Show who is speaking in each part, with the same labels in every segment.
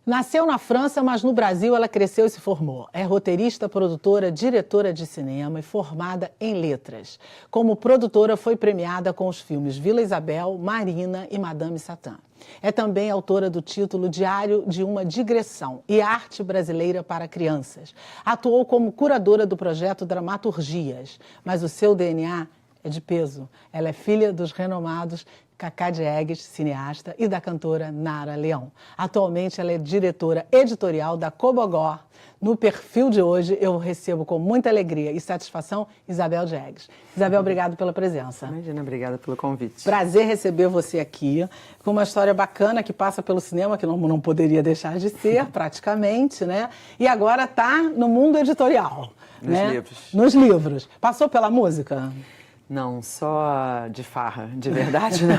Speaker 1: Nasceu na França, mas no Brasil ela cresceu e se formou. É roteirista, produtora, diretora de cinema e formada em letras. Como produtora, foi premiada com os filmes Vila Isabel, Marina e Madame Satã. É também autora do título Diário de uma Digressão e Arte Brasileira para Crianças. Atuou como curadora do projeto Dramaturgias, mas o seu DNA é de peso. Ela é filha dos renomados Cacá Diegues, cineasta, e da cantora Nara Leão. Atualmente, ela é diretora editorial da Cobogó. No perfil de hoje, eu recebo com muita alegria e satisfação Isabel Diegues. Isabel, obrigado pela presença.
Speaker 2: Imagina, obrigada pelo convite.
Speaker 1: Prazer receber você aqui, com uma história bacana que passa pelo cinema, que não poderia deixar de ser, praticamente, né? E agora está no mundo editorial.
Speaker 2: Nos livros.
Speaker 1: Nos livros. Passou pela música?
Speaker 2: Não, só de farra, de verdade não.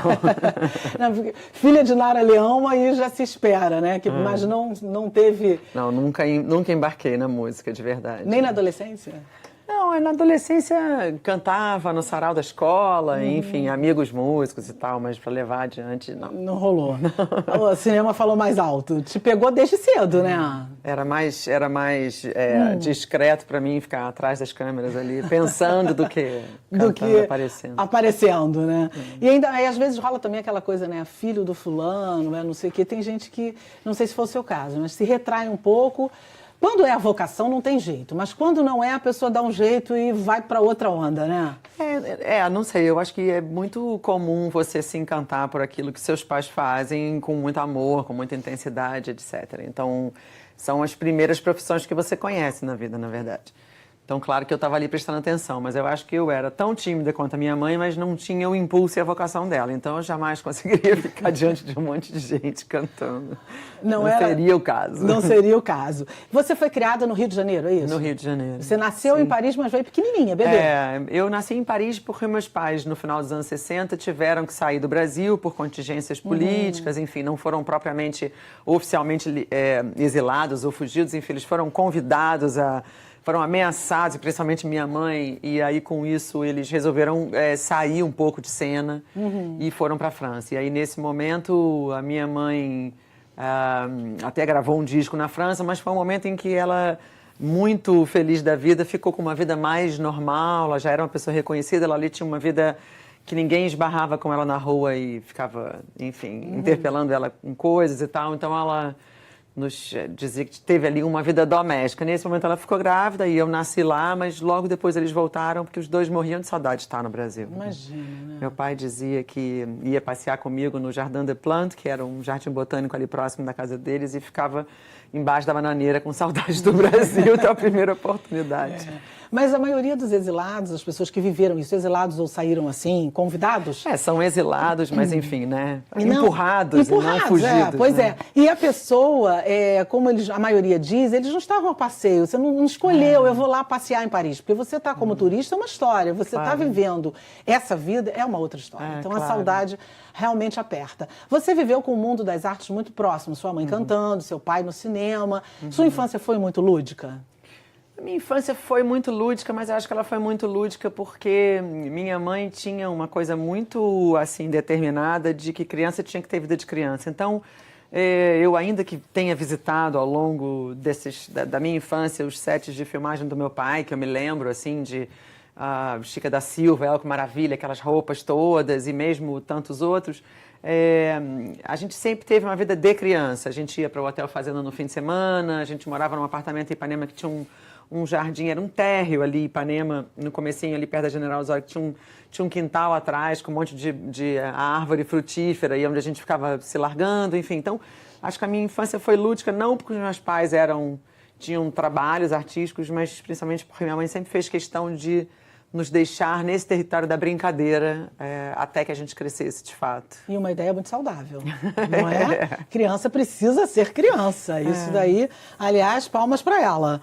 Speaker 1: Não, filha de Nara Leão, aí já se espera, né? Mas não teve...
Speaker 2: Não, nunca embarquei na música, de verdade.
Speaker 1: Nem na adolescência?
Speaker 2: Não, na adolescência cantava no sarau da escola, enfim, amigos músicos e tal, mas para levar adiante, não.
Speaker 1: Não rolou. O cinema falou mais alto. Te pegou desde cedo, né?
Speaker 2: Era mais discreto para mim ficar atrás das câmeras ali, pensando do que cantando, aparecendo.
Speaker 1: Aparecendo, né? E ainda, aí, às vezes rola também aquela coisa, né? Filho do fulano, né? Não sei o quê. Tem gente que, não sei se foi o seu caso, mas se retrai um pouco. Quando é a vocação, não tem jeito. Mas quando não é, a pessoa dá um jeito e vai para outra onda, né?
Speaker 2: Não sei. Eu acho que é muito comum você se encantar por aquilo que seus pais fazem com muito amor, com muita intensidade, etc. Então, são as primeiras profissões que você conhece na vida, na verdade. Então, claro que eu estava ali prestando atenção, mas eu acho que eu era tão tímida quanto a minha mãe, mas não tinha o impulso e a vocação dela. Então, eu jamais conseguiria ficar diante de um monte de gente cantando. Não seria o caso.
Speaker 1: Não seria o caso. Você foi criada no Rio de Janeiro, é isso?
Speaker 2: No Rio de Janeiro.
Speaker 1: Você nasceu em Paris, mas veio pequenininha, bebê.
Speaker 2: Eu nasci em Paris porque meus pais, no final dos anos 60, tiveram que sair do Brasil por contingências políticas, enfim, não foram propriamente, oficialmente exilados ou fugidos, enfim, eles foram convidados foram ameaçados, principalmente minha mãe, e aí com isso eles resolveram sair um pouco de cena e foram para a França. E aí nesse momento a minha mãe até gravou um disco na França, mas foi um momento em que ela, muito feliz da vida, ficou com uma vida mais normal, ela já era uma pessoa reconhecida, ela ali tinha uma vida que ninguém esbarrava com ela na rua e ficava, enfim, interpelando ela com coisas e tal, então ela nos dizia que teve ali uma vida doméstica. Nesse momento ela ficou grávida e eu nasci lá, mas logo depois eles voltaram porque os dois morriam de saudade de estar no Brasil.
Speaker 1: Imagina, né?
Speaker 2: Meu pai dizia que ia passear comigo no Jardin des Plantes, que era um jardim botânico ali próximo da casa deles, e ficava embaixo da bananeira com saudade do Brasil até a primeira oportunidade.
Speaker 1: Mas a maioria dos exilados, as pessoas que viveram isso, exilados ou saíram assim, convidados?
Speaker 2: São exilados, mas enfim, né? Empurrados e não fugidos.
Speaker 1: Pois
Speaker 2: né?
Speaker 1: E a pessoa, como a maioria diz, eles não estavam a passeio, você não escolheu, eu vou lá passear em Paris, porque você está como turista, é uma história, você está vivendo essa vida, é uma outra história. Então a saudade realmente aperta. Você viveu com o mundo das artes muito próximo, sua mãe cantando, seu pai no cinema. Sua infância foi muito lúdica?
Speaker 2: A minha infância foi muito lúdica, mas eu acho que ela foi muito lúdica porque minha mãe tinha uma coisa muito, assim, determinada de que criança tinha que ter vida de criança. Então, eu ainda que tenha visitado ao longo da minha infância os sets de filmagem do meu pai, que eu me lembro, assim, de Chica da Silva, Elco Maravilha, aquelas roupas todas e mesmo tantos outros, a gente sempre teve uma vida de criança. A gente ia para o Hotel Fazenda no fim de semana, a gente morava num apartamento em Ipanema que tinha um jardim, era um térreo ali em Ipanema, no comecinho ali perto da General Osório, que tinha um quintal atrás com um monte de árvore frutífera e onde a gente ficava se largando, enfim. Então, acho que a minha infância foi lúdica, não porque os meus pais tinham trabalhos artísticos, mas principalmente porque minha mãe sempre fez questão de nos deixar nesse território da brincadeira até que a gente crescesse, de fato.
Speaker 1: E uma ideia muito saudável, não é? Criança precisa ser criança. Isso daí, aliás, palmas para ela.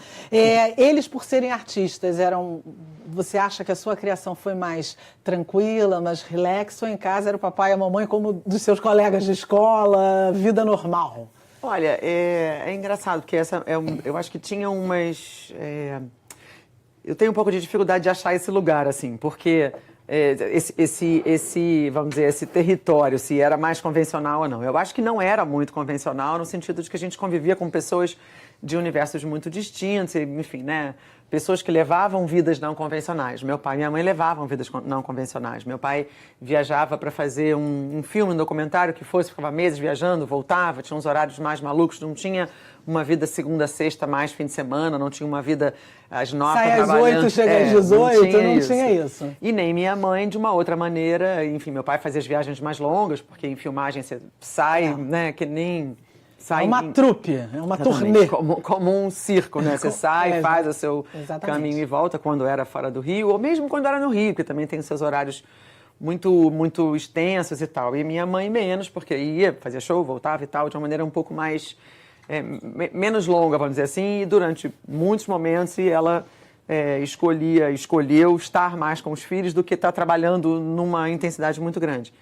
Speaker 1: Eles, por serem artistas, você acha que a sua criação foi mais tranquila, mais relax, ou em casa era o papai e a mamãe como dos seus colegas de escola, vida normal?
Speaker 2: Olha, é engraçado, porque eu acho que tinha umas... eu tenho um pouco de dificuldade de achar esse lugar, assim, porque vamos dizer, esse território, se era mais convencional ou não. Eu acho que não era muito convencional, no sentido de que a gente convivia com pessoas de universos muito distintos, enfim, né? Pessoas que levavam vidas não convencionais. Meu pai e minha mãe levavam vidas não convencionais. Meu pai viajava para fazer um filme, um documentário que fosse, ficava meses viajando, voltava, tinha uns horários mais malucos, não tinha uma vida segunda a sexta, mais fim de semana, não tinha uma vida às 9
Speaker 1: sai às
Speaker 2: trabalhando.
Speaker 1: 8, chega às 18, não tinha isso.
Speaker 2: E nem minha mãe, de uma outra maneira, enfim, meu pai fazia as viagens mais longas, porque em filmagem você sai, né, que nem...
Speaker 1: É uma trupe, é uma turnê.
Speaker 2: Como um circo, né? Você sai, faz o seu caminho e volta quando era fora do Rio, ou mesmo quando era no Rio, que também tem seus horários muito extensos e tal. E minha mãe menos, porque ia, fazia show, voltava e tal, de uma maneira um pouco mais... menos longa, vamos dizer assim, e durante muitos momentos ela escolheu estar mais com os filhos do que estar trabalhando numa intensidade muito grande.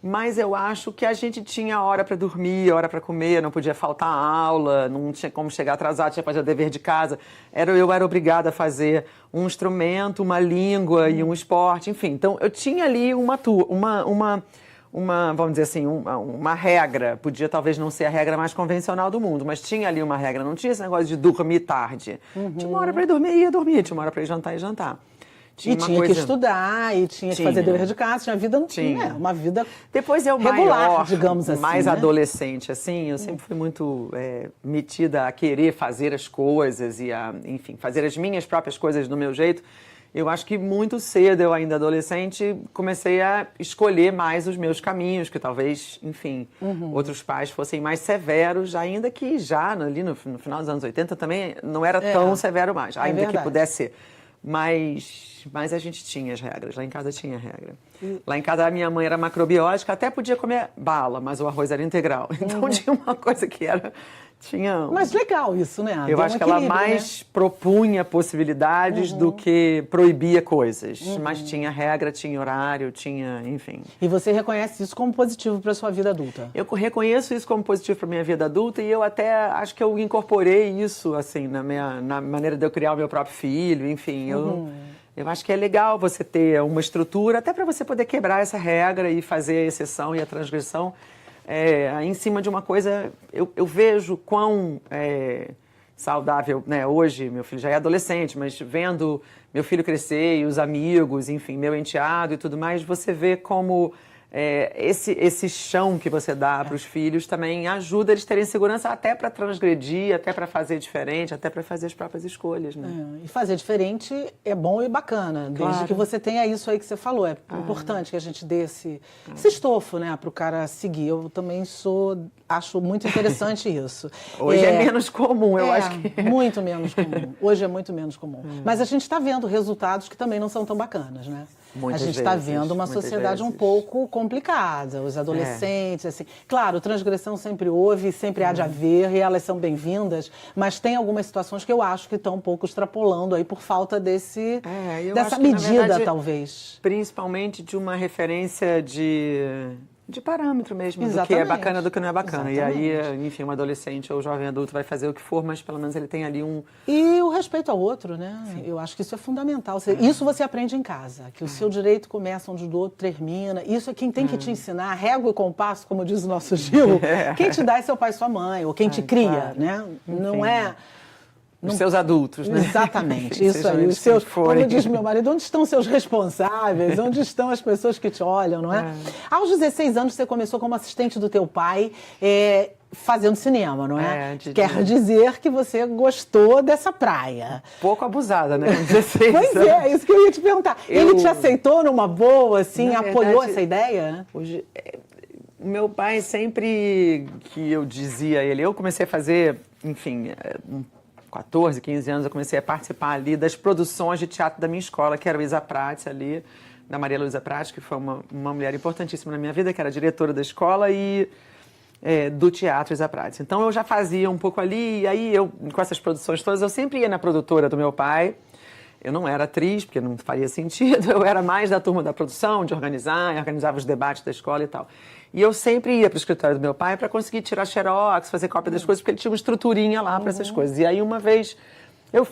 Speaker 2: Mas eu acho que a gente tinha hora para dormir, hora para comer, não podia faltar aula, não tinha como chegar atrasado, tinha que fazer o dever de casa. Eu era obrigada a fazer um instrumento, uma língua e um esporte, enfim. Então, eu tinha ali vamos dizer assim, uma regra. Podia talvez não ser a regra mais convencional do mundo, mas tinha ali uma regra. Não tinha esse negócio de dormir tarde. Tinha uma hora para ir dormir, ia dormir. Tinha uma hora para ir jantar e jantar.
Speaker 1: Tinha que estudar, e tinha que fazer dever de casa, tinha vida, uma vida
Speaker 2: depois
Speaker 1: regular,
Speaker 2: maior,
Speaker 1: digamos assim.
Speaker 2: Mais
Speaker 1: né?
Speaker 2: adolescente, assim, eu sempre fui muito metida a querer fazer as coisas e enfim, fazer as minhas próprias coisas do meu jeito. Eu acho que muito cedo, eu ainda adolescente, comecei a escolher mais os meus caminhos, que talvez, enfim, outros pais fossem mais severos, ainda que já ali no final dos anos 80 também não era tão severo mais, ainda que pudesse ser. Mas a gente tinha as regras, lá em casa tinha regra. Lá em casa a minha mãe era macrobiótica, até podia comer bala, mas o arroz era integral. Então tinha uma coisa que tinha...
Speaker 1: Mas legal isso, né?
Speaker 2: Eu acho que ela mais propunha possibilidades do que proibia coisas. Mas tinha regra, tinha horário, tinha, enfim.
Speaker 1: E você reconhece isso como positivo para a sua vida adulta? Eu
Speaker 2: reconheço isso como positivo para minha vida adulta e eu até acho que eu incorporei isso, assim, na maneira de eu criar o meu próprio filho, enfim. Eu acho que é legal você ter uma estrutura, até para você poder quebrar essa regra e fazer a exceção e a transgressão em cima de uma coisa. Eu vejo quão saudável, né? Hoje, meu filho já é adolescente, mas vendo meu filho crescer e os amigos, enfim, meu enteado e tudo mais, você vê como esse chão que você dá para os filhos também ajuda eles terem segurança até para transgredir, até para fazer diferente, até para fazer as próprias escolhas, né?
Speaker 1: E fazer diferente é bom e bacana, desde que você tenha isso aí que você falou. É importante que a gente dê esse estofo, né, para o cara seguir. Eu também acho muito interessante isso.
Speaker 2: Hoje é menos comum, eu acho que...
Speaker 1: muito menos comum. Hoje é muito menos comum. Mas a gente está vendo resultados que também não são tão bacanas, né?
Speaker 2: Muitas
Speaker 1: a gente está vendo uma sociedade um pouco complicada, os adolescentes, assim. Claro, transgressão sempre houve, sempre há de haver, e elas são bem-vindas, mas tem algumas situações que eu acho que estão um pouco extrapolando aí por falta dessa medida, na verdade, talvez.
Speaker 2: Principalmente de uma referência de parâmetro mesmo, do que é bacana e do que não é bacana. Exatamente. E aí, enfim, um adolescente ou jovem adulto vai fazer o que for, mas pelo menos ele tem ali
Speaker 1: E o respeito ao outro, né? Sim. Eu acho que isso é fundamental. Isso você aprende em casa, que o seu direito começa onde o do outro termina. Isso é quem tem que te ensinar, régua e compasso, como diz o nosso Gil. Quem te dá é seu pai e sua mãe, ou quem te cria, né? Enfim, não é...
Speaker 2: Os seus adultos, né?
Speaker 1: Exatamente, isso aí. Os seus, como diz meu marido, onde estão seus responsáveis? Onde estão as pessoas que te olham, não é? Aos 16 anos, você começou como assistente do teu pai, fazendo cinema, não é? Quer dizer que você gostou dessa praia.
Speaker 2: Pouco abusada, né? Com 16
Speaker 1: Pois é, isso que eu ia te perguntar. Ele te aceitou numa boa, assim, apoiou essa ideia?
Speaker 2: Hoje, meu pai sempre que eu dizia a ele, eu comecei a fazer, enfim... 14, 15 anos, eu comecei a participar ali das produções de teatro da minha escola, que era o Isa Prates ali, da Maria Luísa Prates, que foi uma mulher importantíssima na minha vida, que era diretora da escola e do teatro Isa Prates. Então eu já fazia um pouco ali, e aí eu, com essas produções todas, eu sempre ia na produtora do meu pai. Eu não era atriz, porque não faria sentido, eu era mais da turma da produção, de organizava os debates da escola e tal. E eu sempre ia para o escritório do meu pai para conseguir tirar xerox, fazer cópia das coisas, porque ele tinha uma estruturinha lá para essas coisas. E aí uma vez eu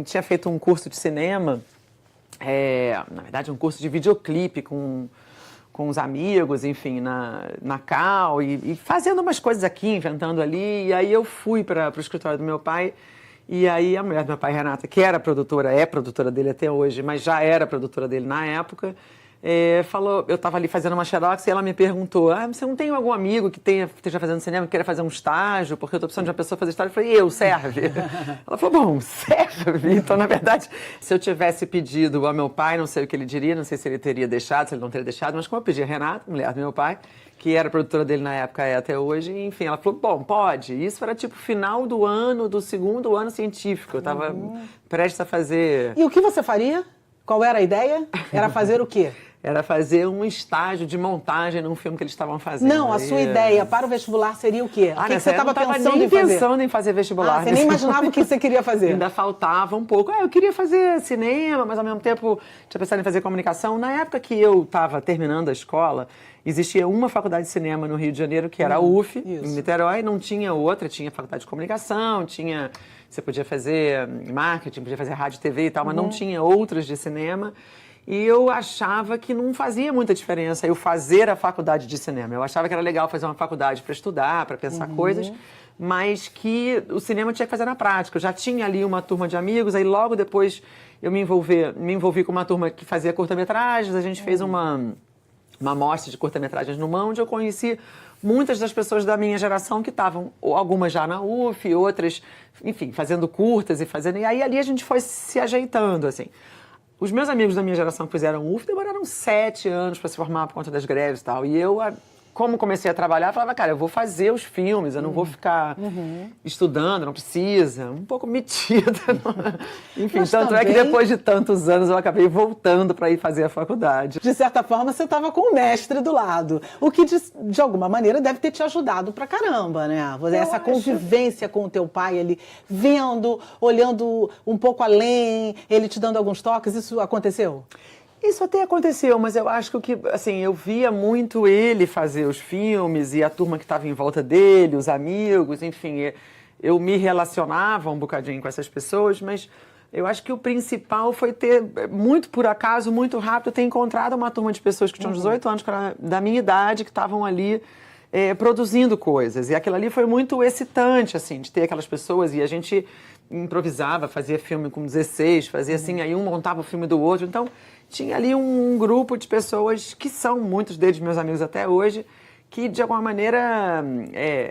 Speaker 2: tinha feito um curso de cinema na verdade, um curso de videoclipe com os amigos, enfim, na Cal, e fazendo umas coisas aqui, inventando ali. E aí eu fui para o escritório do meu pai, e aí a mulher do meu pai, Renata, que era produtora, é produtora dele até hoje, mas já era produtora dele na época, falou, eu estava ali fazendo uma xerox e ela me perguntou, você não tem algum amigo que esteja fazendo cinema, que queira fazer um estágio, porque eu estou precisando de uma pessoa fazer estágio? Eu falei, serve? Ela falou, bom, serve? Então, na verdade, se eu tivesse pedido ao meu pai, não sei o que ele diria, não sei se ele teria deixado, se ele não teria deixado, mas como eu pedi a Renata, mulher do meu pai, que era produtora dele na época, até hoje, enfim, ela falou, bom, pode. Isso era tipo final do ano, do segundo ano científico, eu estava prestes a fazer...
Speaker 1: E o que você faria? Qual era a ideia? Era fazer o quê?
Speaker 2: Era fazer um estágio de montagem num filme que eles estavam fazendo.
Speaker 1: Não, a sua ideia para o vestibular seria o quê? O que você estava pensando em fazer?
Speaker 2: Pensando em fazer vestibular.
Speaker 1: Você nem imaginava o que você queria fazer?
Speaker 2: Ainda faltava um pouco. Eu queria fazer cinema, mas ao mesmo tempo tinha pensado em fazer comunicação. Na época que eu estava terminando a escola, existia uma faculdade de cinema no Rio de Janeiro, que era a UF, em Niterói, não tinha outra, tinha faculdade de comunicação, você podia fazer marketing, podia fazer rádio, TV e tal, mas não tinha outras de cinema. E eu achava que não fazia muita diferença eu fazer a faculdade de cinema. Eu achava que era legal fazer uma faculdade para estudar, para pensar coisas, mas que o cinema tinha que fazer na prática. Eu já tinha ali uma turma de amigos, aí logo depois eu me envolvi com uma turma que fazia curta-metragens, a gente fez uma amostra de curta-metragens no MAM, onde eu conheci muitas das pessoas da minha geração que estavam, algumas já na UF, outras, enfim, fazendo curtas e aí ali a gente foi se ajeitando, assim. Os meus amigos da minha geração que fizeram UF demoraram 7 anos para se formar por conta das greves e tal. E eu, como comecei a trabalhar, falava, cara, eu vou fazer os filmes, eu não vou ficar estudando, não precisa. Um pouco metida. Enfim,
Speaker 1: Mas
Speaker 2: tanto
Speaker 1: também...
Speaker 2: é que depois de tantos anos eu acabei voltando para ir fazer a faculdade.
Speaker 1: De certa forma, você estava com o mestre do lado. O que, de alguma maneira, deve ter te ajudado pra caramba, né? Essa convivência com o teu pai, ele vendo, olhando um pouco além, ele te dando alguns toques, isso aconteceu?
Speaker 2: Isso até aconteceu, mas eu acho que, assim, eu via muito ele fazer os filmes e a turma que estava em volta dele, os amigos, enfim, eu me relacionava um bocadinho com essas pessoas, mas eu acho que o principal foi ter, muito por acaso, muito rápido, ter encontrado uma turma de pessoas que tinham 18 anos, que era da minha idade, que estavam ali produzindo coisas. E aquilo ali foi muito excitante, assim, de ter aquelas pessoas, e a gente improvisava, fazia filme com 16, fazia assim, aí um montava o filme do outro, então tinha ali um grupo de pessoas que são, muitos deles meus amigos até hoje, que de alguma maneira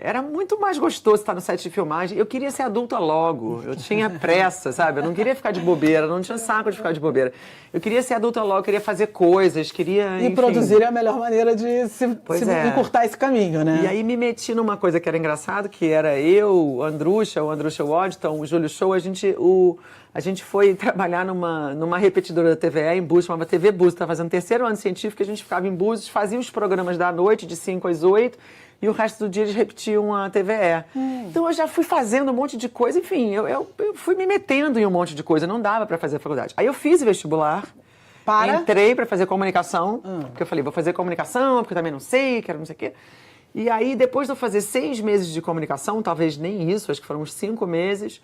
Speaker 2: era muito mais gostoso estar no set de filmagem. Eu queria ser adulta logo, eu tinha pressa, sabe? Eu não queria ficar de bobeira, não tinha saco de ficar de bobeira. Eu queria ser adulta logo, queria fazer coisas, queria...
Speaker 1: E
Speaker 2: enfim.
Speaker 1: produzir é a melhor maneira de se encurtar esse caminho, né?
Speaker 2: E aí me meti numa coisa que era engraçado, que era eu, o Andrusha Waddington, o Júlio Show, a gente foi trabalhar numa repetidora da TVE em Búzios, chamava TV Búzios, estava fazendo 3º ano científico, a gente ficava em Búzios, fazia os programas da noite, de 5 às 8, e o resto do dia eles repetiam a TVE. Então eu já fui fazendo um monte de coisa, enfim, eu fui me metendo em um monte de coisa, não dava para fazer a faculdade. Aí eu fiz vestibular, entrei para fazer comunicação, porque eu falei, vou fazer comunicação, porque eu também não sei, quero não sei o quê. E aí, depois de eu fazer 6 meses de comunicação, talvez nem isso, acho que foram uns 5 meses,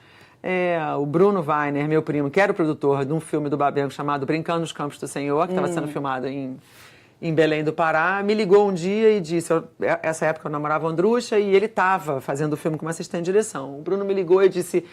Speaker 2: o Bruno Weiner, meu primo, que era o produtor de um filme do Babenco chamado Brincando nos Campos do Senhor, que estava sendo filmado em Belém do Pará, me ligou um dia e disse, essa época eu namorava o Andrusha e ele estava fazendo o filme como assistente de direção. O Bruno me ligou e disse,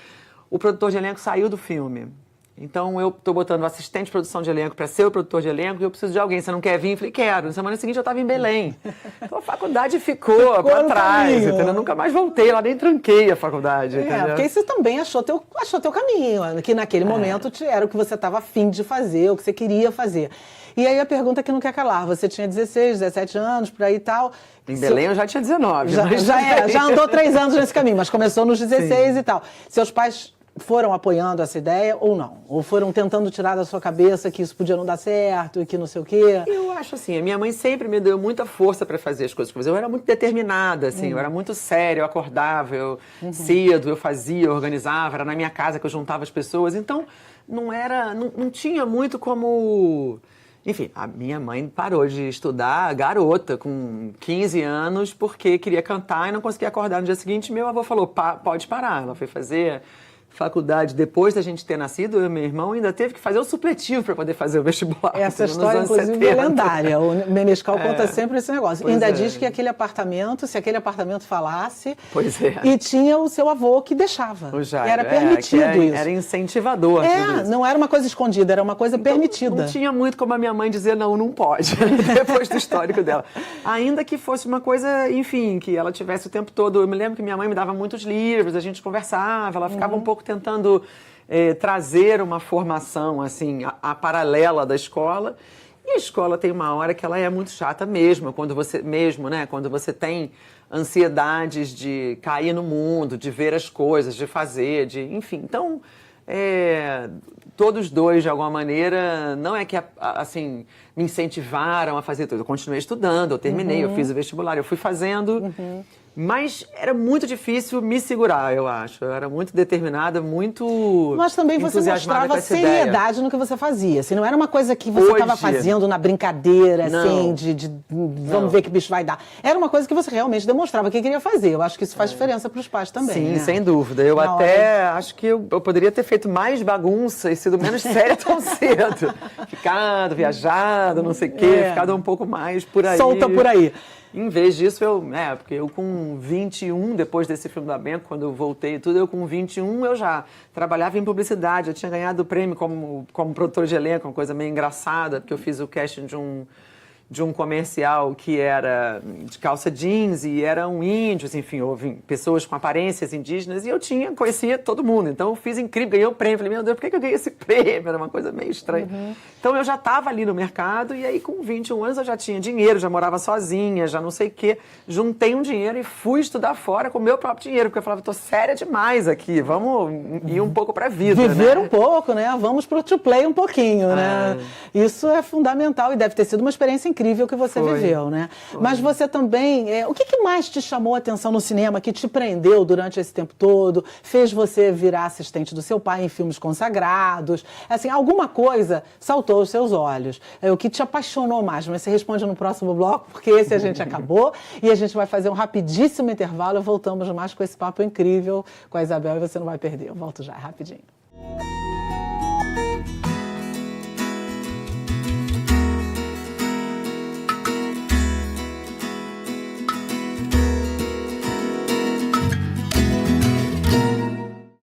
Speaker 2: o produtor de elenco saiu do filme. Então eu estou botando o assistente de produção de elenco para ser o produtor de elenco e eu preciso de alguém. Você não quer vir? Eu falei, quero. Na semana seguinte eu estava em Belém. Então a faculdade ficou para trás, entendeu? Eu nunca mais voltei lá, nem tranquei a faculdade.
Speaker 1: Porque você também achou teu caminho, que naquele momento era o que você estava afim de fazer, o que você queria fazer. E aí a pergunta que não quer calar, você tinha 16, 17 anos, por aí e tal.
Speaker 2: Em Belém eu já tinha 19.
Speaker 1: Já andou 3 anos nesse caminho, mas começou nos 16 e tal. Seus pais foram apoiando essa ideia ou não? Ou foram tentando tirar da sua cabeça que isso podia não dar certo e que não sei o quê?
Speaker 2: Eu acho assim, a minha mãe sempre me deu muita força para fazer as coisas que eu fazia. Eu era muito determinada, assim, eu era muito séria, eu acordava, cedo, eu fazia, eu organizava, era na minha casa que eu juntava as pessoas. Então, não tinha muito como... Enfim, a minha mãe parou de estudar garota, com 15 anos, porque queria cantar e não conseguia acordar no dia seguinte. Meu avô falou, pode parar. Ela foi fazer faculdade, depois da gente ter nascido, eu e meu irmão ainda teve que fazer o supletivo para poder fazer o vestibular.
Speaker 1: Essa história, inclusive, é lendária. O Menescal conta sempre esse negócio.
Speaker 2: Pois
Speaker 1: Ainda
Speaker 2: é.
Speaker 1: diz que aquele apartamento, se aquele apartamento falasse...
Speaker 2: Pois é.
Speaker 1: E tinha o seu avô que deixava.
Speaker 2: O Jairo,
Speaker 1: E era permitido isso.
Speaker 2: Era incentivador. tudo isso.
Speaker 1: Não era uma coisa escondida, era uma coisa permitida.
Speaker 2: Não tinha muito como a minha mãe dizer não pode, depois do histórico dela. Ainda que fosse uma coisa, enfim, que ela tivesse o tempo todo... Eu me lembro que minha mãe me dava muitos livros, a gente conversava, ela ficava um pouco tentando trazer uma formação, assim, a paralela da escola. E a escola tem uma hora que ela é muito chata mesmo, quando você tem ansiedades de cair no mundo, de ver as coisas, de fazer, enfim. Então, todos dois, de alguma maneira, não é que, assim, me incentivaram a fazer tudo. Eu continuei estudando, eu terminei, eu fiz o vestibular, eu fui fazendo... Mas era muito difícil me segurar, eu acho. Eu era muito determinada, muito
Speaker 1: Mas também você mostrava seriedade no que você fazia. Assim, não era uma coisa que você estava fazendo na brincadeira, assim, vamos ver que bicho vai dar. Era uma coisa que você realmente demonstrava que queria fazer. Eu acho que isso faz diferença para os pais também.
Speaker 2: Sim,
Speaker 1: né?
Speaker 2: sem dúvida. Eu acho que eu poderia ter feito mais bagunça e sido menos séria tão cedo. Ficado, viajado, não sei o quê, ficado um pouco mais por aí.
Speaker 1: Solta por aí.
Speaker 2: Em vez disso, porque eu com 21, depois desse filme da Benco, quando eu voltei e tudo, eu com 21 eu já trabalhava em publicidade, eu tinha ganhado o prêmio como produtor de elenco, uma coisa meio engraçada, porque eu fiz o casting de um comercial que era de calça jeans e eram índios, enfim, houve pessoas com aparências indígenas e eu conhecia todo mundo, então eu fiz incrível, ganhei o prêmio, falei, meu Deus, por que eu ganhei esse prêmio? Era uma coisa meio estranha. Então eu já estava ali no mercado e aí com 21 anos eu já tinha dinheiro, já morava sozinha, já não sei o quê, juntei um dinheiro e fui estudar fora com o meu próprio dinheiro, porque eu falava, tô séria demais aqui, vamos ir um pouco pra vida,
Speaker 1: Viver
Speaker 2: né?
Speaker 1: um pouco, né? Vamos pro to play um pouquinho, né? Isso é fundamental e deve ter sido uma experiência incrível que você viveu, né? Mas você também... o que mais te chamou a atenção no cinema, que te prendeu durante esse tempo todo, fez você virar assistente do seu pai em filmes consagrados? Assim, alguma coisa saltou aos seus olhos. O que te apaixonou mais? Mas você responde no próximo bloco, porque esse a gente acabou. E a gente vai fazer um rapidíssimo intervalo e voltamos mais com esse papo incrível com a Isabel e você não vai perder. Eu volto já, rapidinho.